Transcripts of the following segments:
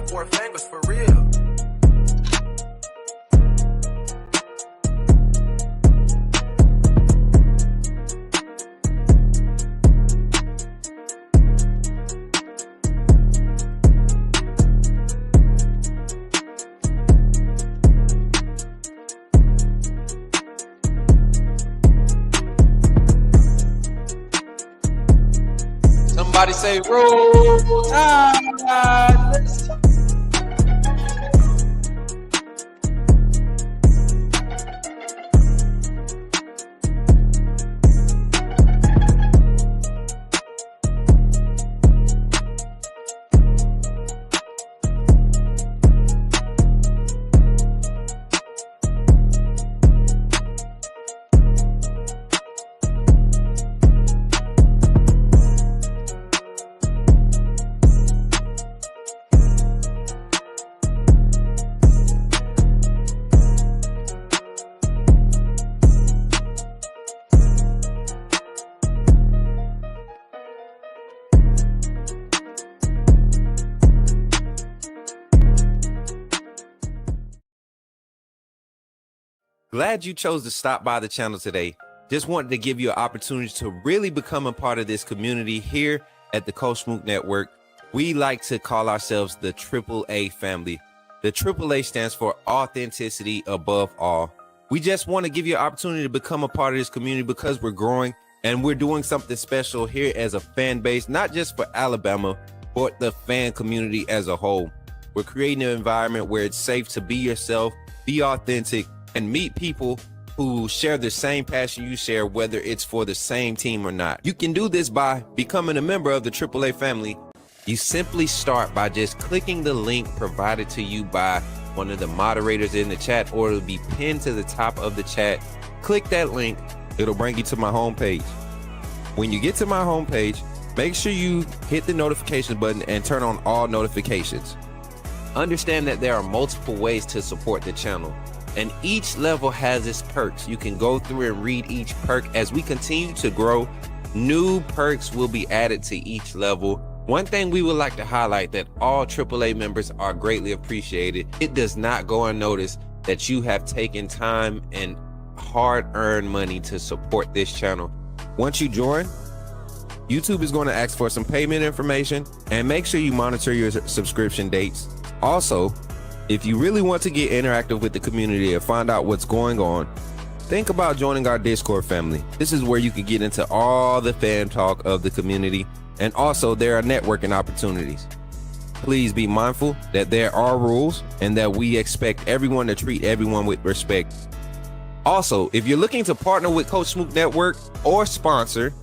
Four fingers for real. Somebody say roll tide. Glad you chose to stop by the channel today. Just wanted to give you an opportunity to really become a part of this community here at the Coach Smook Network. We like to call ourselves the AAA family. The AAA stands for authenticity above all. We just want to give you an opportunity to become a part of this community because we're growing and we're doing something special here as a fan base, not just for Alabama, but the fan community as a whole. We're creating an environment where it's safe to be yourself, be authentic, and meet people who share the same passion you share, whether it's for the same team or not. You can do this by becoming a member of the AAA family. You simply start by just clicking the link provided to you by one of the moderators in the chat, or it'll be pinned to the top of the chat. Click that link. It'll bring you to my homepage. When you get to my homepage, make sure you hit the notification button and turn on all notifications. Understand that there are multiple ways to support the channel, and each level has its perks. You can go through and read each perk. As we continue to grow, new perks will be added to each level. One thing we would like to highlight that all AAA members are greatly appreciated. It does not go unnoticed that you have taken time and hard-earned money to support this channel. Once you join, YouTube is going to ask for some payment information, and make sure you monitor your subscription dates. Also, if you really want to get interactive with the community and find out what's going on, think about joining our Discord family. This is where you can get into all the fan talk of the community, and also there are networking opportunities. Please be mindful that there are rules and that we expect everyone to treat everyone with respect. Also, if you're looking to partner with Coach Smook Network or sponsor,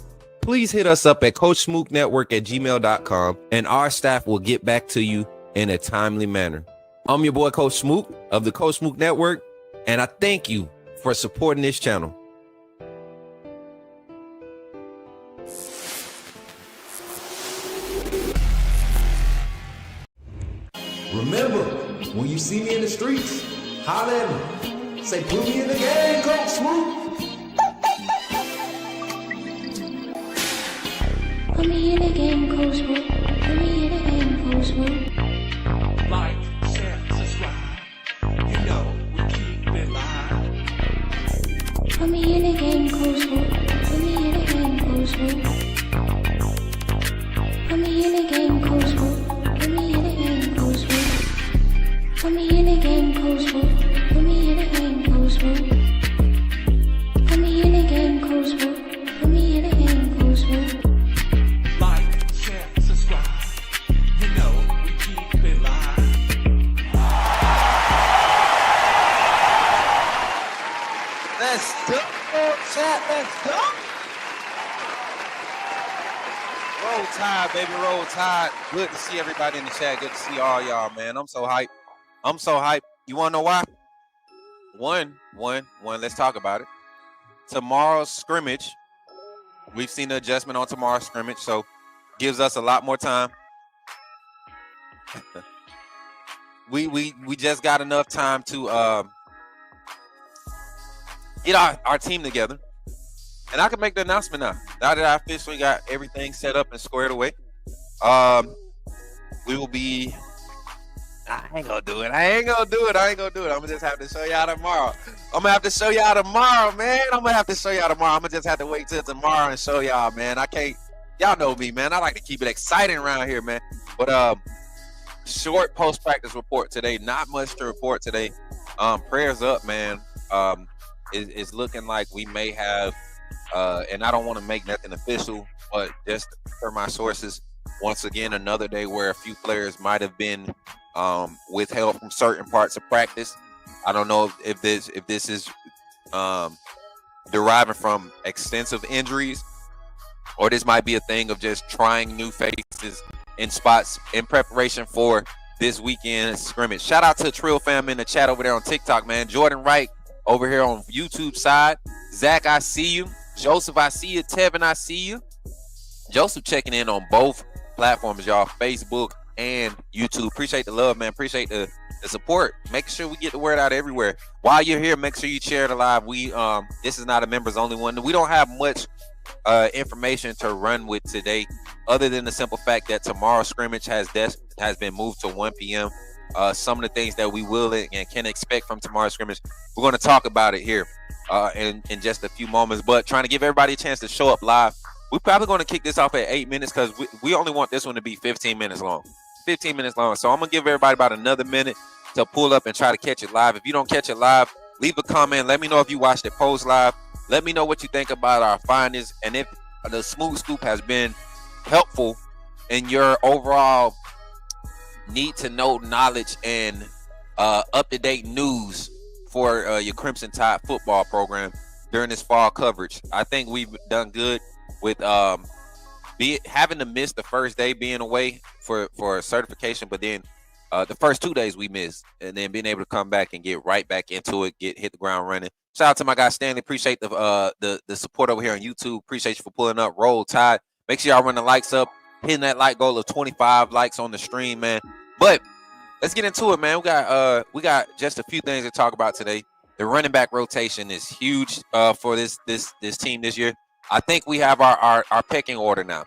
please hit us up at coachsmooknetwork@gmail.com, and our staff will get back to you in a timely manner. I'm your boy, Coach Smook of the Coach Smook Network, and I thank you for supporting this channel. Remember, when you see me in the streets, holler at me. Say, put me in the game, Coach Smook. Put me in the game, Coach Smook. Put me in the game, Coach Smook. Like, share, subscribe. You know we keep it live. Put me in the game, Coach Smook. Put me in the game, Coach Smook. Put me in the game, Coach Smook. Put me in the game, Coach Smook. Put me in the game, Coach Smook. Put me in the game, Coach Smook. Put me in the game, Coach Smook. Put me in the game, Coach Smook. Like, share, subscribe. You know we keep it live. Let's go, chat. Let's go. Roll Tide, baby, roll Tide. Good to see everybody in the chat. Good to see all y'all, man. I'm so hyped. I'm so hyped. You want to know why? One. Let's talk about it. Tomorrow's scrimmage. We've seen the adjustment on tomorrow's scrimmage, so gives us a lot more time. we just got enough time to get our team together. And I can make the announcement now. Now that I officially got everything set up and squared away, we will be I ain't gonna do it. I ain't gonna do it. I'm gonna just have to show y'all tomorrow. I'm gonna have to show y'all tomorrow, man. I'm gonna just have to wait till tomorrow and show y'all, man. I can't. Y'all know me, man. I like to keep it exciting around here, man. But short post-practice report today. Not much to report today. Prayers up, man. It's looking like we may have, and I don't want to make nothing official, but just per my sources, once again, another day where a few players might have been withheld from certain parts of practice. I don't know if this is deriving from extensive injuries, or this might be a thing of just trying new faces in spots in preparation for this weekend scrimmage. Shout out to Trill fam in the chat over there on TikTok, man. Jordan Wright over here on YouTube side. Zach, I see you. Joseph, I see you. Tevin, I see you. Joseph checking in on both platforms, y'all, Facebook and YouTube. Appreciate the love, man. Appreciate the support. Make sure we get the word out everywhere. While you're here, make sure you share the live. We this is not a members only one. We don't have much information to run with today, other than the simple fact that tomorrow's scrimmage has been moved to 1 p.m. Some of the things that we will and can expect from tomorrow's scrimmage, we're going to talk about it here in just a few moments. But trying to give everybody a chance to show up live. We're probably going to kick this off at 8 minutes because we only want this one to be 15 minutes long. 15 minutes long. So I'm going to give everybody about another minute to pull up and try to catch it live. If you don't catch it live, leave a comment. Let me know if you watched it post live. Let me know what you think about our findings and if the Smooth Scoop has been helpful in your overall need to know knowledge and up-to-date news for your Crimson Tide football program during this fall coverage. I think we've done good with having to miss the first day being away for certification, but then the first 2 days we missed, and then being able to come back and get right back into it, hit the ground running. Shout out to my guy Stanley. Appreciate the support over here on YouTube. Appreciate you for pulling up. Roll Tide. Make sure y'all run the likes up, hitting that like goal of 25 likes on the stream, man. But let's get into it, man. We got just a few things to talk about today. The running back rotation is huge for this team this year. I think we have our pecking order now.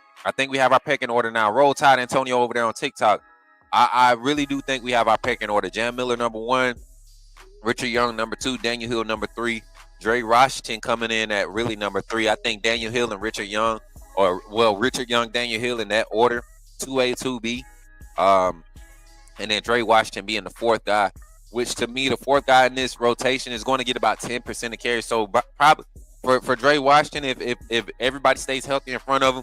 Roll Tide Antonio over there on TikTok. I really do think we have our pecking order. Jam Miller number 1, Richard Young number 2, Daniel Hill number 3, Dre Washington coming in at really number 3. I think Daniel Hill and Richard Young, Richard Young, Daniel Hill in that order, 2A, 2B, and then Dre Washington being the 4th guy, which to me, the 4th guy in this rotation is going to get about 10% of carries. So probably for Dre Washington, if everybody stays healthy in front of him,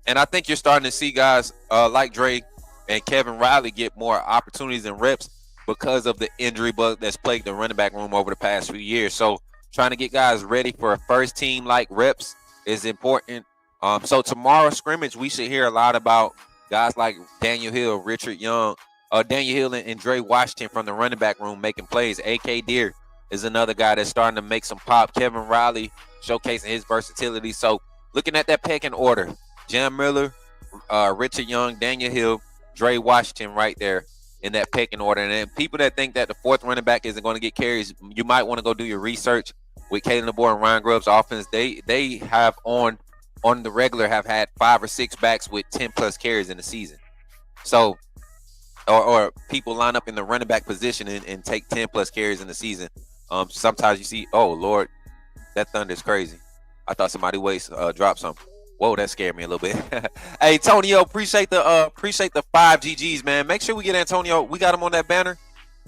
and I think you're starting to see guys like Dre and Kevin Riley get more opportunities and reps because of the injury bug that's plagued the running back room over the past few years. So trying to get guys ready for a first team like reps is important. So tomorrow's scrimmage, we should hear a lot about guys like Daniel Hill, Richard Young, Daniel Hill and Dre Washington from the running back room making plays. A.K. Deer is another guy that's starting to make some pop. Kevin Riley showcasing his versatility. So looking at that pecking order, Jam Miller, Richard Young, Daniel Hill, Dre Washington right there in that pecking order. And then people that think that the 4th running back isn't going to get carries, you might want to go do your research with Kalen DeBoer and Ryan Grubb's offense. They have on the regular have had 5 or 6 backs with 10 plus carries in the season. So or people line up in the running back position and take 10 plus carries in the season. Sometimes you see, oh Lord, that thunder is crazy. I thought somebody dropped something. Whoa, that scared me a little bit. Hey, Antonio, appreciate the 5 GGs, man. Make sure we get Antonio. We got him on that banner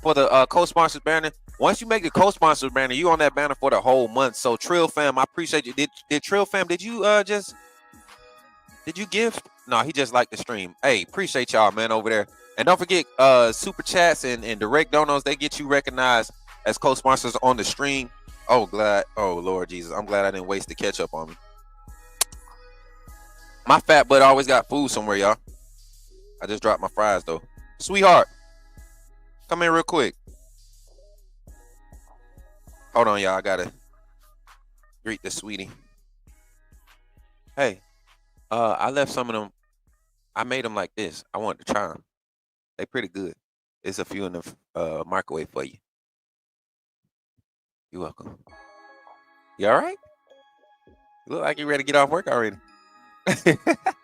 for the co-sponsors banner. Once you make the co-sponsors banner, you on that banner for the whole month. So Trill fam, I appreciate you. Did Trill fam, did you give? No, he just liked the stream. Hey, appreciate y'all, man, over there. And don't forget super chats and direct donos. They get you recognized as co-sponsors on the stream. Oh, Lord Jesus. I'm glad I didn't waste the ketchup on me. My fat butt always got food somewhere, y'all. I just dropped my fries, though. Sweetheart, come in real quick. Hold on, y'all. I got to greet the sweetie. Hey, I left some of them. I made them like this. I wanted to try them. They pretty good. There's a few in the microwave for you. You're welcome. You all right? You look like you're ready to get off work already.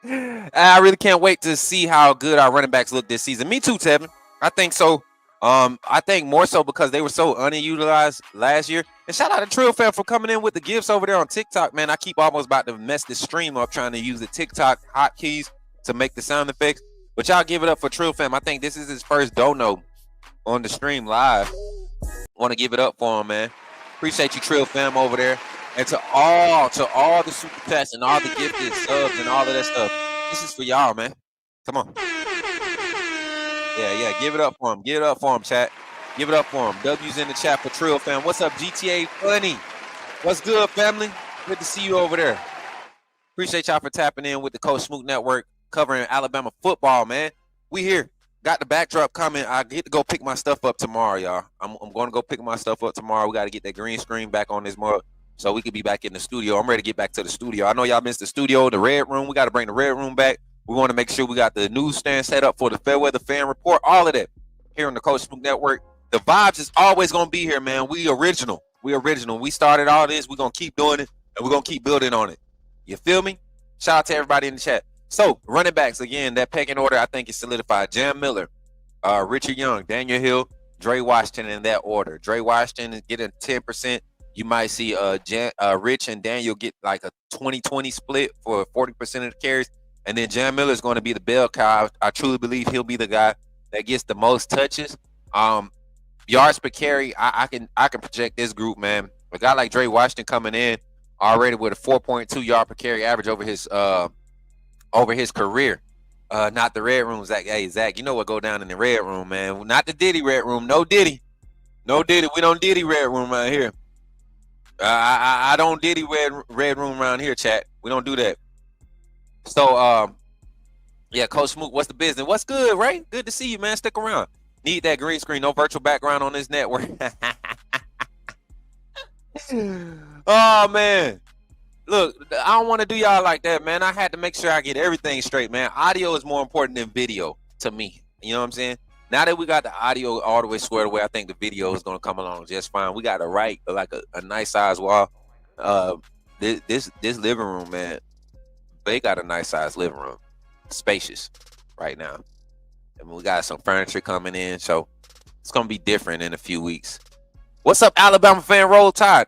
I really can't wait to see how good our running backs look this season. Me too, Tevin. I think so. I think more so because they were so underutilized last year. And shout out to Trill Fam for coming in with the gifts over there on TikTok, man. I keep almost about to mess this stream up trying to use the TikTok hotkeys to make the sound effects. But y'all give it up for Trill Fam. I think this is his first dono on the stream live. Want to give it up for him, man. Appreciate you, Trill Fam, over there. And to all the super chats and all the gifted subs and all of that stuff. This is for y'all, man. Come on. Yeah. Give it up for him. Give it up for him, chat. Give it up for him. W's in the chat for Trill Fam. What's up, GTA Funny? What's good, family? Good to see you over there. Appreciate y'all for tapping in with the Coach Smook Network covering Alabama football, man. We here. Got the backdrop coming. I get to go pick my stuff up tomorrow, y'all. I'm going to go pick my stuff up tomorrow. We got to get that green screen back on this mug so we could be back in the studio. I'm ready to get back to the studio. I know y'all missed the studio, the red room. We got to bring the red room back. We want to make sure we got the newsstand set up for the Fairweather Fan Report, all of that here on the Coach Smook Network. The vibes is always going to be here, man. We original. We started all this. We're going to keep doing it, and we're going to keep building on it. You feel me? Shout out to everybody in the chat. So, running backs, again, that pecking order, I think is solidified. Jam Miller, Richard Young, Daniel Hill, Dre Washington in that order. Dre Washington is getting 10%. You might see Rich and Daniel get like a 20-20 split for 40% of the carries. And then Jam Miller is going to be the bell cow. I truly believe he'll be the guy that gets the most touches. Yards per carry, I can project this group, man. A guy like Dre Washington coming in already with a 4.2 yard per carry average over his career. Not the red room, Zach. Hey, Zach, you know what go down in the red room, man. Not the Diddy red room. No Diddy. We don't Diddy red room right here. I don't Diddy red room around here, chat. We don't do that. So, yeah, Coach Smook, what's the business? What's good, right? Good to see you, man. Stick around. Need that green screen. No virtual background on this network. Oh, man. Look, I don't want to do y'all like that, man. I had to make sure I get everything straight, man. Audio is more important than video to me. You know what I'm saying? Now that we got the audio all the way squared away, I think the video is going to come along just fine. We got a nice size wall. This living room, man, they got a nice size living room. Spacious right now. And we got some furniture coming in, so it's going to be different in a few weeks. What's up, Alabama fan? Roll Tide.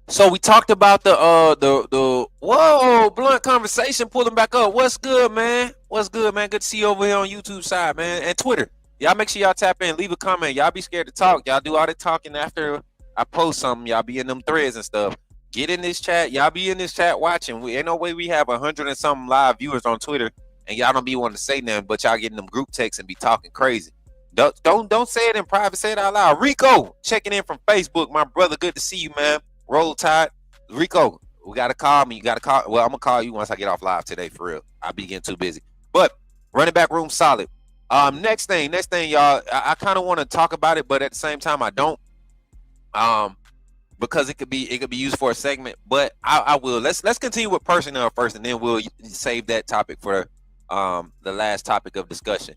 So we talked about the blunt conversation, pulling back up. What's good, man? Good to see you over here on YouTube side, man, and Twitter. Y'all make sure y'all tap in, leave a comment. Y'all be scared to talk. Y'all do all the talking after I post something. Y'all be in them threads and stuff. Get in this chat. Y'all be in this chat watching. Ain't no way we have 100 and something live viewers on Twitter, and y'all don't be wanting to say nothing, but y'all getting them group texts and be talking crazy. Don't say it in private. Say it out loud. Rico checking in from Facebook, my brother. Good to see you, man. Roll Tide. Rico, we got to call me. You got to call. Well, I'm going to call you once I get off live today, for real. I'll be getting too busy. But running back room solid. Next thing, y'all. I kind of want to talk about it, but at the same time, I don't. Because it could be used for a segment, but I will. Let's continue with personnel first, and then we'll save that topic for the last topic of discussion.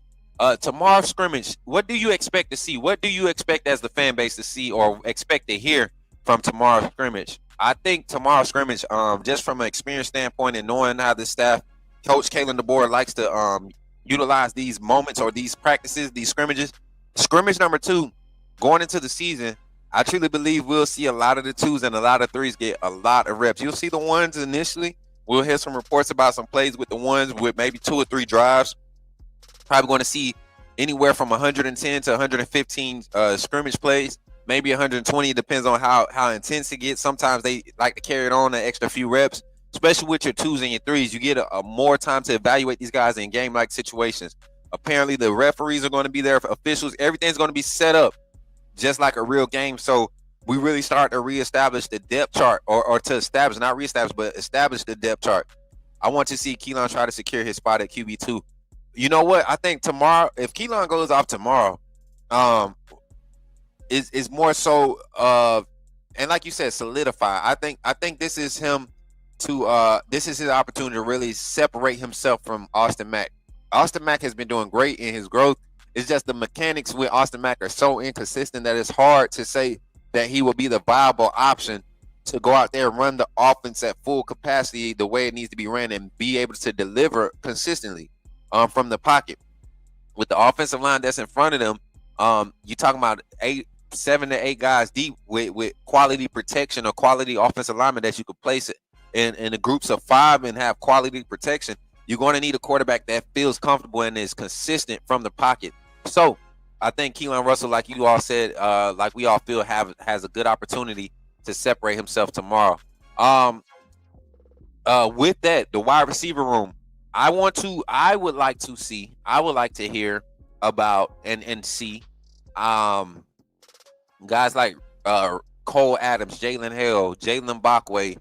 Tomorrow's scrimmage, what do you expect to see? What do you expect as the fan base to see or expect to hear from tomorrow's scrimmage? I think tomorrow's scrimmage, just from an experience standpoint and knowing how the staff, Coach Kalen DeBoer likes to utilize these moments or these practices, these scrimmages. Scrimmage number 2, going into the season, I truly believe we'll see a lot of the 2s and a lot of 3s get a lot of reps. You'll see the 1s initially. We'll hear some reports about some plays with the 1s with maybe 2 or 3 drives. Probably going to see anywhere from 110 to 115 scrimmage plays, maybe 120. It depends on how intense it gets. Sometimes they like to carry it on an extra few reps, especially with your 2s and your 3s. You get a more time to evaluate these guys in game-like situations. Apparently, the referees are going to be there, officials. Everything's going to be set up just like a real game. So we really start to reestablish the depth chart or to establish, not reestablish, but establish the depth chart. I want to see Keelan try to secure his spot at QB2. You know what? I think tomorrow, if Keelan goes off tomorrow, is more so and like you said, solidify. I think this is him this is his opportunity to really separate himself from Austin Mack. Austin Mack has been doing great in his growth. It's just the mechanics with Austin Mack are so inconsistent that it's hard to say that he will be the viable option to go out there and run the offense at full capacity the way it needs to be ran and be able to deliver consistently from the pocket. With the offensive line that's in front of them, You talking about 7 to 8 guys deep with quality protection or quality offensive lineman that you could place it in the groups of 5 and have quality protection. You're going to need a quarterback that feels comfortable and is consistent from the pocket. So I think Keelan Russell, like you all said, like we all feel has a good opportunity to separate himself tomorrow. With that, the wide receiver room, I would like to hear about and see guys like Cole Adams, Jalen Hill, Jalen Backway,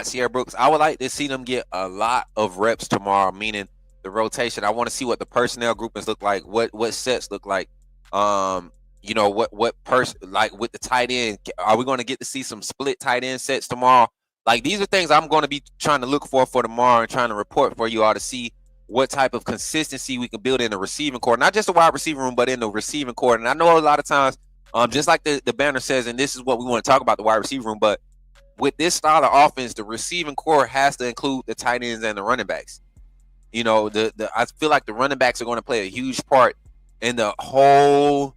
Sierra Brooks. I would like to see them get a lot of reps tomorrow, meaning the rotation. I want to see what the personnel groupings look like, what sets look like. What person, like with the tight end, are we going to get to see some split tight end sets tomorrow? Like, these are things I'm going to be trying to look for tomorrow and trying to report for you all to see what type of consistency we can build in the receiving core, not just the wide receiver room, but in the receiving core. And I know a lot of times, just like the banner says, and this is what we want to talk about, the wide receiver room, but with this style of offense, the receiving core has to include the tight ends and the running backs. You know, I feel like the running backs are going to play a huge part in the whole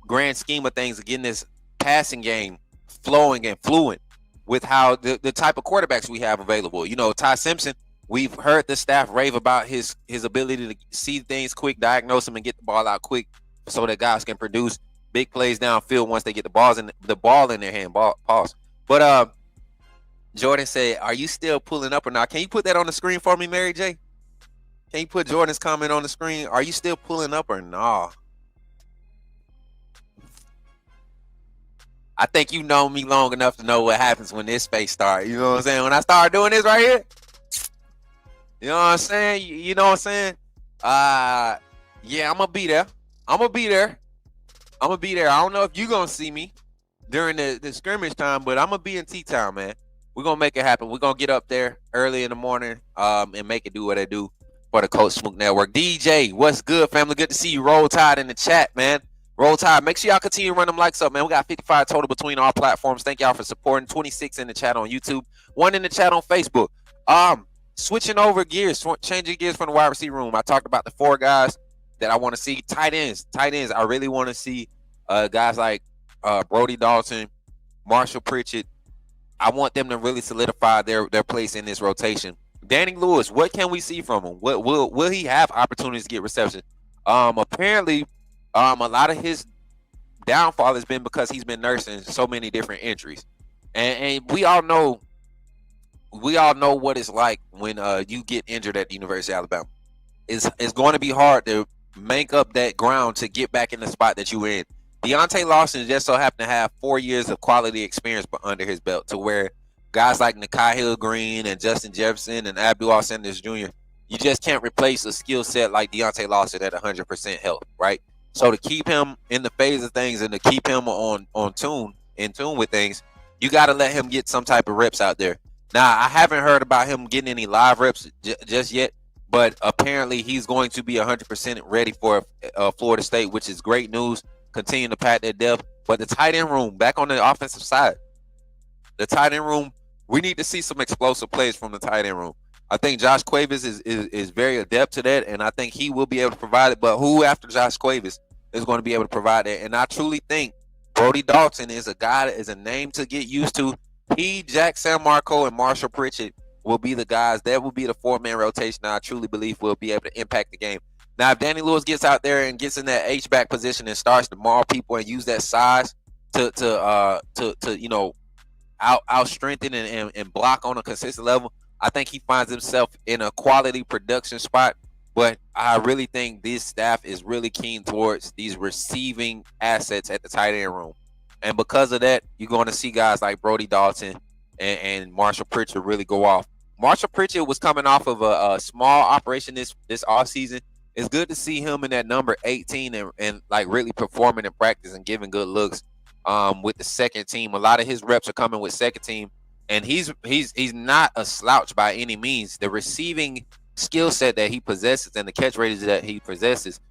grand scheme of things of getting this passing game flowing and fluent with how the type of quarterbacks we have available. You know, Ty Simpson, we've heard the staff rave about his ability to see things quick, diagnose them, and get the ball out quick so that guys can produce big plays downfield once they get the ball in their hand. Pause. But Jordan said, "Are you still pulling up or not?" Can you put that on the screen for me, Mary J? Can you put Jordan's comment on the screen? Are you still pulling up or not? I think you know me long enough to know what happens when this space starts. You know what I'm saying? When I start doing this right here, you know what I'm saying? You know what I'm saying? Yeah, I'm going to be there. I'm going to be there. I don't know if you're going to see me during the scrimmage time, but I'm going to be in T-Town, man. We're going to make it happen. We're going to get up there early in the morning and make it do what it do for the Coach Smook Network. DJ, what's good, family? Good to see you. Roll Tide in the chat, man. Roll Tide. Make sure y'all continue to run them likes up, man. We got 55 total between all platforms. Thank y'all for supporting. 26 in the chat on YouTube. 1 in the chat on Facebook. Switching over gears, changing gears from the wide receiver room. I talked about the 4 guys that I want to see. Tight ends. I really want to see guys like Brody Dalton, Marshall Pritchett. I want them to really solidify their place in this rotation. Danny Lewis, what can we see from him? Will he have opportunities to get reception? Apparently, a lot of his downfall has been because he's been nursing so many different injuries, and we all know what it's like when you get injured at the University of Alabama. It's going to be hard to make up that ground to get back in the spot that you were in. Deontay Lawson just so happened to have 4 years of quality experience under his belt, to where guys like Nakai Hill-Green and Justin Jefferson and Abdul Sanders Jr., you just can't replace a skill set like Deontay Lawson at 100% health, right? So to keep him in the phase of things and to keep him in tune with things, you got to let him get some type of reps out there. Now, I haven't heard about him getting any live reps just yet, but apparently he's going to be 100% ready for Florida State, which is great news. Continue to pat that depth. But the tight end room, back on the offensive side, the tight end room, we need to see some explosive plays from the tight end room. I think Josh Cuevas is very adept to that, and I think he will be able to provide it. But who after Josh Cuevas is going to be able to provide that? And I truly think Brody Dalton is a guy that is a name to get used to. He, Jack San Marco, and Marshall Pritchett will be the guys. That will be the 4-man rotation I truly believe will be able to impact the game. Now, if Danny Lewis gets out there and gets in that H-back position and starts to maul people and use that size to out strengthen and block on a consistent level, I think he finds himself in a quality production spot. But I really think this staff is really keen towards these receiving assets at the tight end room. And because of that, you're going to see guys like Brody Dalton and Marshall Pritchett really go off. Marshall Pritchett was coming off of a small operation this offseason. It's good to see him in that number 18 and like really performing in practice and giving good looks with the second team. A lot of his reps are coming with second team, and he's not a slouch by any means. The receiving skill set that he possesses and the catch rates that he possesses,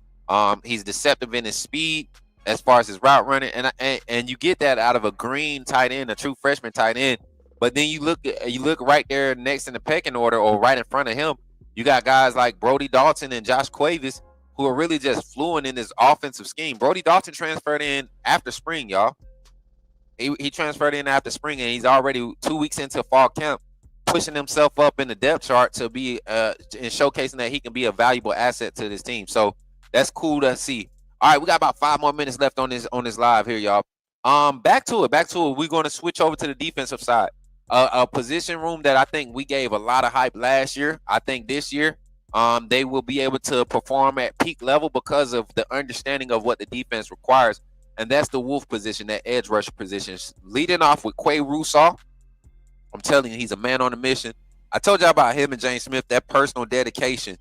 he's deceptive in his speed as far as his route running, and you get that out of a green tight end, a true freshman tight end. But then you look right there next in the pecking order or right in front of him, you got guys like Brody Dalton and Josh Cuevas who are really just fluent in this offensive scheme. Brody Dalton transferred in after spring, y'all. He transferred in after spring, and he's already 2 weeks into fall camp, pushing himself up in the depth chart to be and showcasing that he can be a valuable asset to this team. So that's cool to see. All right, we got about 5 more minutes left on this live here, y'all. Back to it. We're going to switch over to the defensive side. A position room that I think we gave a lot of hype last year. I think this year, they will be able to perform at peak level because of the understanding of what the defense requires. And that's the Wolf position, that edge rusher position. Leading off with Quay Russaw. I'm telling you, he's a man on a mission. I told y'all about him and James Smith, that personal dedication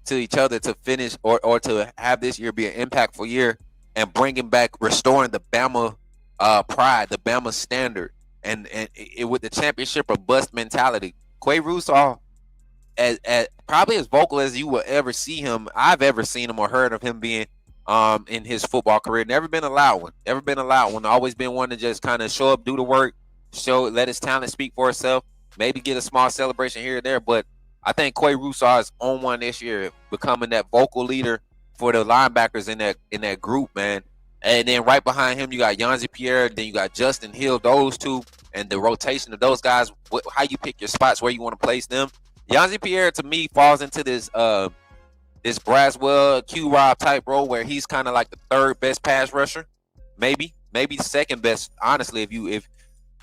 to each other to finish or to have this year be an impactful year and bringing back, restoring the Bama pride, the Bama standard, and with the championship or bust mentality. Quay Russaw, as probably as vocal as you will ever see him, I've ever seen him or heard of him being in his football career. Never been a loud one. Always been one to just kind of show up, do the work, let his talent speak for itself, maybe get a small celebration here or there. But I think Quay Russaw is on one this year, becoming that vocal leader for the linebackers in that group, man. And then right behind him, you got Yanzi Pierre, then you got Justin Hill, those two, and the rotation of those guys, how you pick your spots, where you want to place them. Yanzi Pierre, to me, falls into this this Braswell, Q-Rob type role where he's kind of like the third best pass rusher, maybe second best. Honestly,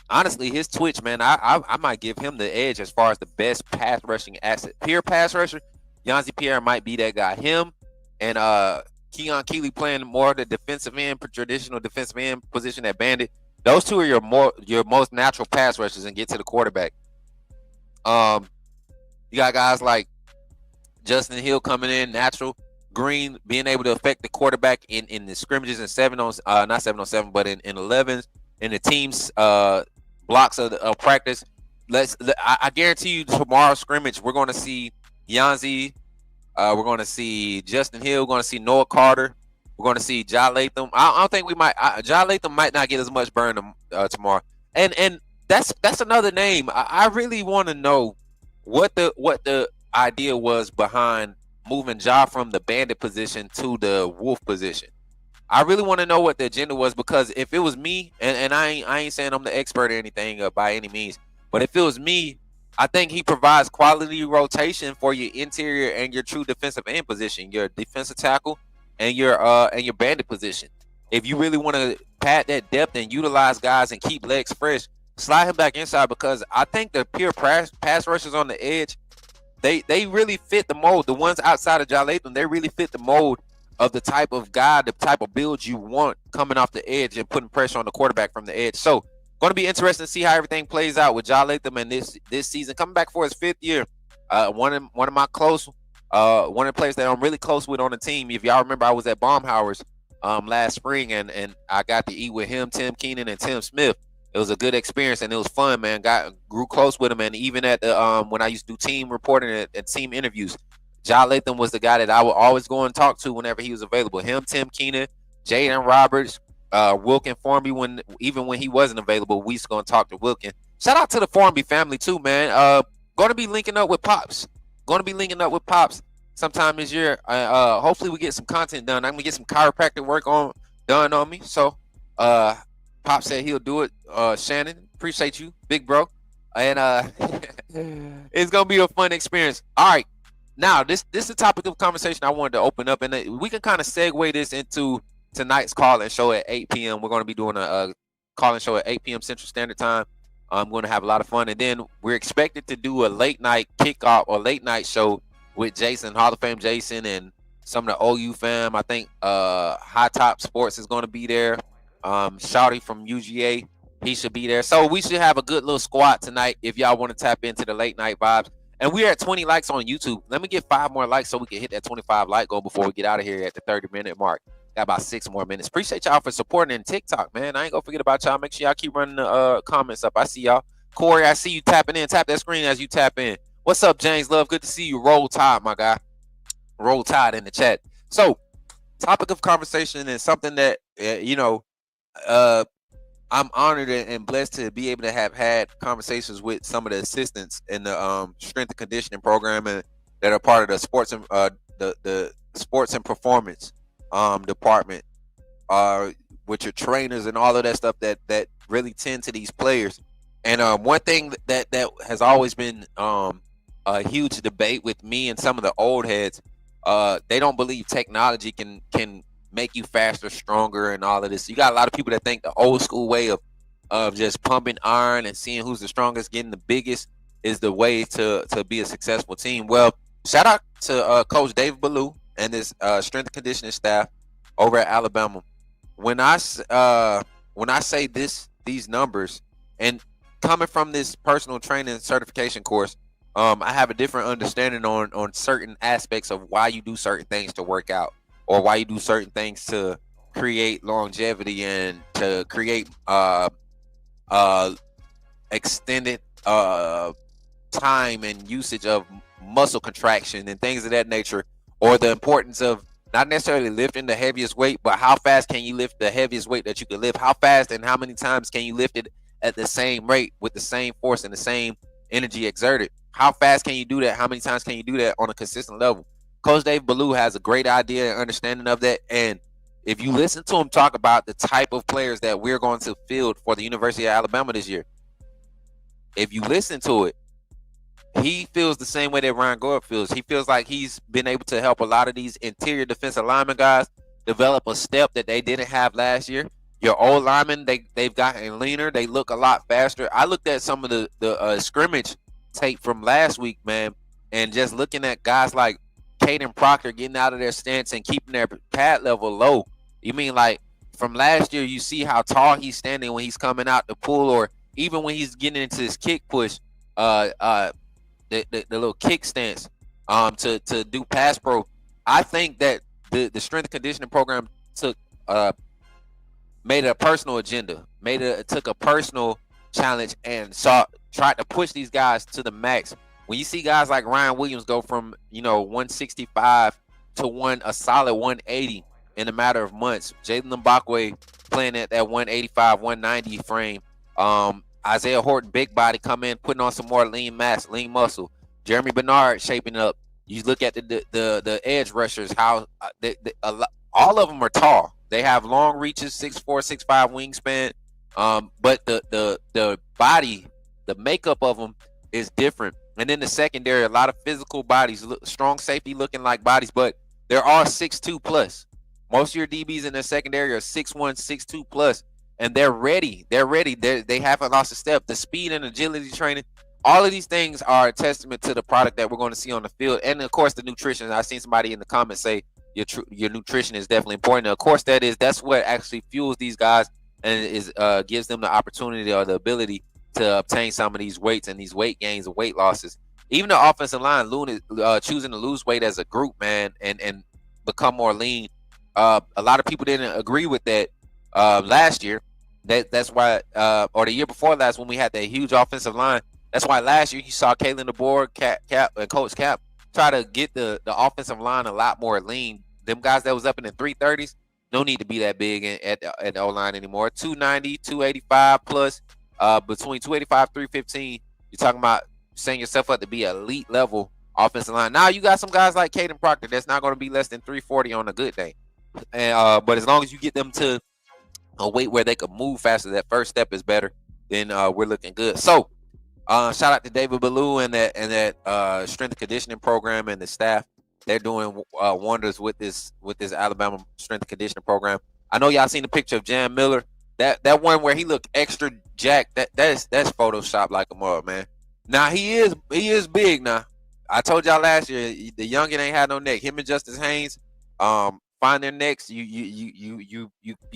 honestly, his twitch, man, I might give him the edge as far as the best pass rushing asset. Pure pass rusher, Yanzi Pierre might be that guy. Him and Keon Keeley playing more of the defensive end, traditional defensive end position at Bandit. Those two are your most natural pass rushers and get to the quarterback. You got guys like Justin Hill coming in, natural. Green being able to affect the quarterback in the scrimmages in 7-on-7, but in 11s, in the team's blocks of practice. I guarantee you tomorrow's scrimmage, we're going to see Yanzi. We're going to see Justin Hill. We're going to see Noah Carter. We're going to see Ja Latham. I don't think we might. Ja Latham might not get as much burn tomorrow. And that's another name. I really want to know what the idea was behind moving Ja from the Bandit position to the Wolf position. I really want to know what the agenda was, because if it was me, and I ain't saying I'm the expert or anything by any means, but if it was me, I think he provides quality rotation for your interior and your true defensive end position, your defensive tackle and your Bandit position. If you really want to pad that depth and utilize guys and keep legs fresh, slide him back inside, because I think the pure pass rushers on the edge, they really fit the mold. The ones outside of Ja Latham, they really fit the mold of the type of guy, the type of build you want coming off the edge and putting pressure on the quarterback from the edge. So, going to be interesting to see how everything plays out with Ja Latham and this season coming back for his 5th year. One of my close, one of the players that I'm really close with on the team. If y'all remember, I was at Baumhauer's last spring, and I got to eat with him, Tim Keenan, and Tim Smith. It was a good experience and it was fun, man. Grew close with him, and even at the when I used to do team reporting and team interviews, Ja Latham was the guy that I would always go and talk to whenever he was available. Him, Tim Keenan, Jaden Roberts. Wilkin Formby, when he wasn't available, we was going to talk to Wilkin. Shout out to the Formby family too, man. Going to be linking up with Pops. Sometime this year. Hopefully we get some content done. I'm gonna get some chiropractic work done on me. So Pop said he'll do it. Shannon, appreciate you, big bro. And it's gonna be a fun experience. All right. Now this is the topic of conversation I wanted to open up, and we can kind of segue this into tonight's call-in show at 8 p.m. We're going to be doing a call-in show at 8 p.m. Central Standard Time. I'm going to have a lot of fun. And then we're expected to do a late-night kickoff or late-night show with Jason, Hall of Fame Jason, and some of the OU fam. I think High Top Sports is going to be there. Shouty from UGA, he should be there. So we should have a good little squad tonight if y'all want to tap into the late-night vibes. And we're at 20 likes on YouTube. Let me get 5 more likes so we can hit that 25 like goal before we get out of here at the 30-minute mark. Got about 6 more minutes. Appreciate y'all for supporting in TikTok, man. I ain't gonna forget about y'all. Make sure y'all keep running the comments up. I see y'all. Corey, I see you tapping in. Tap that screen as you tap in. What's up, James Love? Good to see you. Roll Tide, my guy. Roll Tide in the chat. So, topic of conversation is something that, I'm honored and blessed to be able to have had conversations with some of the assistants in the strength and conditioning program and that are part of the sports and the sports and performance department, with your trainers and all of that stuff that really tend to these players. And one thing that has always been a huge debate with me and some of the old heads, they don't believe technology can make you faster, stronger, and all of this. You got a lot of people that think the old school way of just pumping iron and seeing who's the strongest, getting the biggest, is the way to be a successful team. Well, shout out to Coach David Ballou and his strength and conditioning staff over at Alabama. When I say these numbers, and coming from this personal training certification course, I have a different understanding on certain aspects of why you do certain things to work out, or why you do certain things to create longevity and to create extended time and usage of muscle contraction and things of that nature, or the importance of not necessarily lifting the heaviest weight, but how fast can you lift the heaviest weight that you can lift? How fast and how many times can you lift it at the same rate with the same force and the same energy exerted? How fast can you do that? How many times can you do that on a consistent level? Coach Dave Ballou has a great idea and understanding of that. And if you listen to him talk about the type of players that we're going to field for the University of Alabama this year, if you listen to it, he feels the same way that Ryan Gore feels. He feels like he's been able to help a lot of these interior defensive lineman guys develop a step that they didn't have last year. Your old linemen, they've gotten leaner. They look a lot faster. I looked at some of the scrimmage tape from last week, man, and just looking at guys like Caden Proctor getting out of their stance and keeping their pad level low. You mean like from last year, you see how tall he's standing when he's coming out the pool, or even when he's getting into his kick push, the little kick stance to do pass pro. I think that the strength and conditioning program took made it a personal agenda, took a personal challenge and tried to push these guys to the max. When you see guys like Ryan Williams go from 165 to a solid 180 in a matter of months, Jalen Mbakwe playing at that 185, 190 frame, Isaiah Horton, big body, come in, putting on some more lean mass, lean muscle. Jeremy Bernard shaping up. You look at the edge rushers, how all of them are tall. They have long reaches, 6'4", 6'5" wingspan. But the body, the makeup of them is different. And then the secondary, a lot of physical bodies, strong safety looking like bodies, but they're all 6'2" plus. Most of your DBs in the secondary are 6'1", 6'2" plus. And they're ready. They haven't lost a step. The speed and agility training, all of these things are a testament to the product that we're going to see on the field. And of course, the nutrition. I've seen somebody in the comments say your nutrition is definitely important. And of course, that's what actually fuels these guys and gives them the opportunity or the ability to obtain some of these weights and these weight gains and weight losses. Even the offensive line, choosing to lose weight as a group, man, and become more lean. A lot of people didn't agree with that last year. That's why, or the year before last, when we had that huge offensive line. That's why last year you saw Kalen DeBoer, Cap, and Coach Cap try to get the offensive line a lot more lean. Them guys that was up in the 330s, no need to be that big at the O-line anymore. 290, 285 plus, between 285, 315. You're talking about setting yourself up to be elite level offensive line. Now you got some guys like Caden Proctor that's not going to be less than 340 on a good day. And but as long as you get them to a weight where they can move faster, that first step is better, then we're looking good. So shout out to David Ballou and that strength and conditioning program and the staff. They're doing wonders with this Alabama strength and conditioning program. I know y'all seen the picture of Jan Miller. That one where he looked extra jacked. That's Photoshop like a mother, man. Now he is big now. I told y'all last year the youngin ain't had no neck. Him and Justice Haynes find their necks. You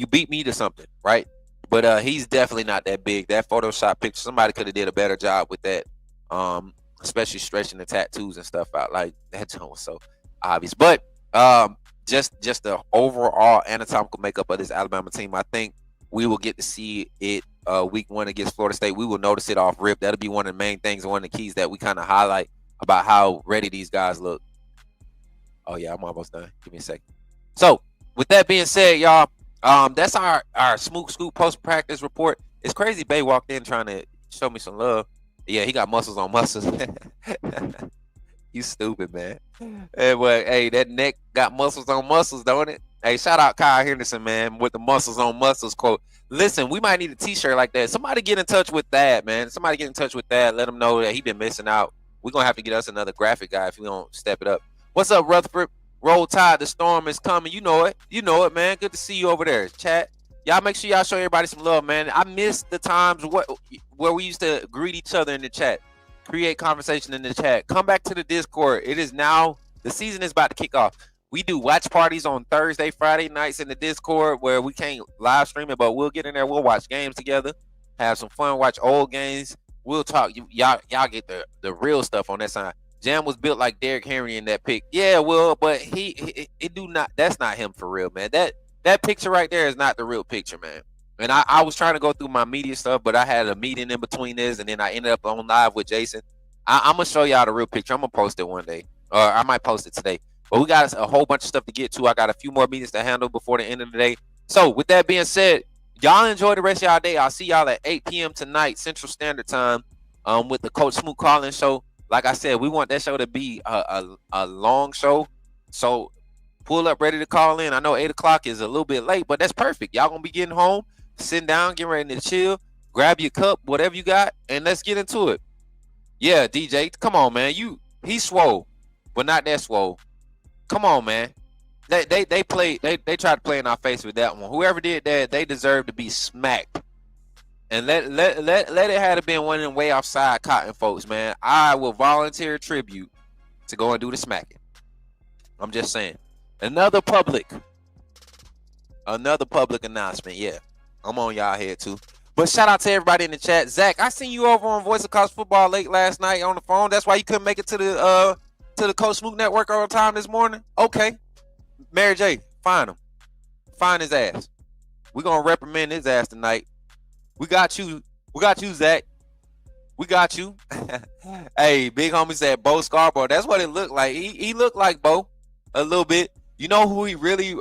beat me to something, right? But he's definitely not that big. That Photoshop picture, somebody could have did a better job with that, especially stretching the tattoos and stuff out. Like that joint was so obvious. But just the overall anatomical makeup of this Alabama team, I think we will get to see it week 1 against Florida State. We will notice it off rip. That'll be one of the main things and one of the keys that we kind of highlight about how ready these guys look. Oh yeah, I'm almost done. Give me a second. So with that being said, y'all, that's our Smook Scoop post practice report. It's crazy. Bay walked in trying to show me some love. Yeah, he got muscles on muscles. You stupid, man. Hey, well, hey, that neck got muscles on muscles, don't it? Hey, shout out Kyle Henderson, man, with the muscles on muscles quote. Listen, we might need a t-shirt like that. Somebody get in touch with that, man. Somebody get in touch with that. Let him know that he been missing out. We're going to have to get us another graphic guy if we don't step it up. What's up, Rutherford? Roll Tide, the storm is coming. You know it. You know it, man. Good to see you over there. Chat. Y'all make sure y'all show everybody some love, man. I miss the times where we used to greet each other in the chat. Create conversation in the chat. Come back to the Discord. It is now, the season is about to kick off. We do watch parties on Thursday, Friday nights in the Discord where we can't live stream it, but we'll get in there. We'll watch games together, have some fun, watch old games. We'll talk. Y'all get the real stuff on that side. Jam was built like Derrick Henry in that pic. Yeah, well, but that's not him for real, man. That picture right there is not the real picture, man. And I was trying to go through my media stuff, but I had a meeting in between this, and then I ended up on live with Jason. I'm going to show y'all the real picture. I'm going to post it one day, or I might post it today. But we got a whole bunch of stuff to get to. I got a few more meetings to handle before the end of the day. So with that being said, y'all enjoy the rest of y'all day. I'll see y'all at 8 p.m. tonight, Central Standard Time, with the Coach Smook calling show. Like I said, we want that show to be a long show. So pull up ready to call in. I know 8 o'clock is a little bit late, but that's perfect. Y'all going to be getting home, sitting down, getting ready to chill, grab your cup, whatever you got, and let's get into it. Yeah, DJ, come on, man. He's swole, but not that swole. Come on, man. They tried to play in our face with that one. Whoever did that, they deserve to be smacked. And let it have been one of them way offside cotton folks, man. I will volunteer tribute to go and do the smacking. I'm just saying. Another public announcement. Yeah, I'm on y'all head too. But shout out to everybody in the chat. Zach, I seen you over on Voice of College Football late last night on the phone. That's why you couldn't make it to the Coach Smook Network on time this morning. Okay, Mary J, find him, find his ass. We're gonna reprimand his ass tonight. We got you, Zach. We got you. Hey, big homie said Bo Scarborough. That's what it looked like. He looked like Bo a little bit. You know who he really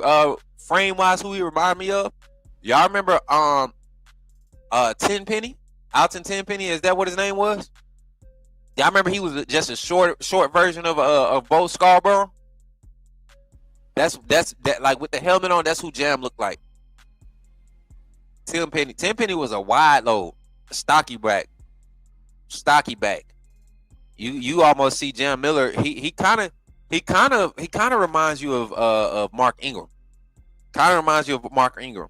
frame wise, who he remind me of? Y'all remember Tenpenny? Alton Tenpenny, is that what his name was? Y'all remember he was just a short version of Bo Scarborough? That's like with the helmet on, that's who Jam looked like. Tenpenny was a wide load, stocky back. You almost see Jam Miller. He kind of reminds you of Mark Ingram. Kind of reminds you of Mark Ingram.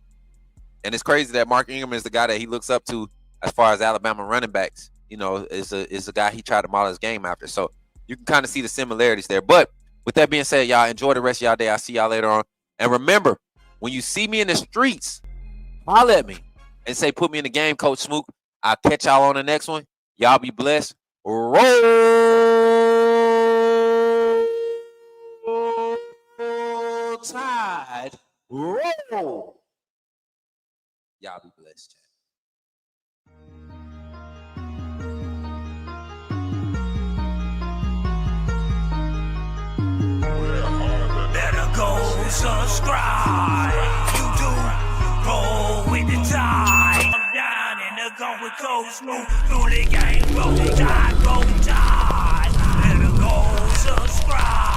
And it's crazy that Mark Ingram is the guy that he looks up to as far as Alabama running backs. You know, is a guy he tried to model his game after. So you can kind of see the similarities there. But with that being said, y'all enjoy the rest of y'all day. I'll see y'all later on. And remember, when you see me in the streets, holler at me and say, put me in the game, Coach Smook. I'll catch y'all on the next one. Y'all be blessed. Roll Tide. Roll. Y'all be blessed, chat. Better go subscribe. You do roll with the tide. I'm down in the gun with Coach Smook. Through the game, roll tide, roll tide. Better go subscribe.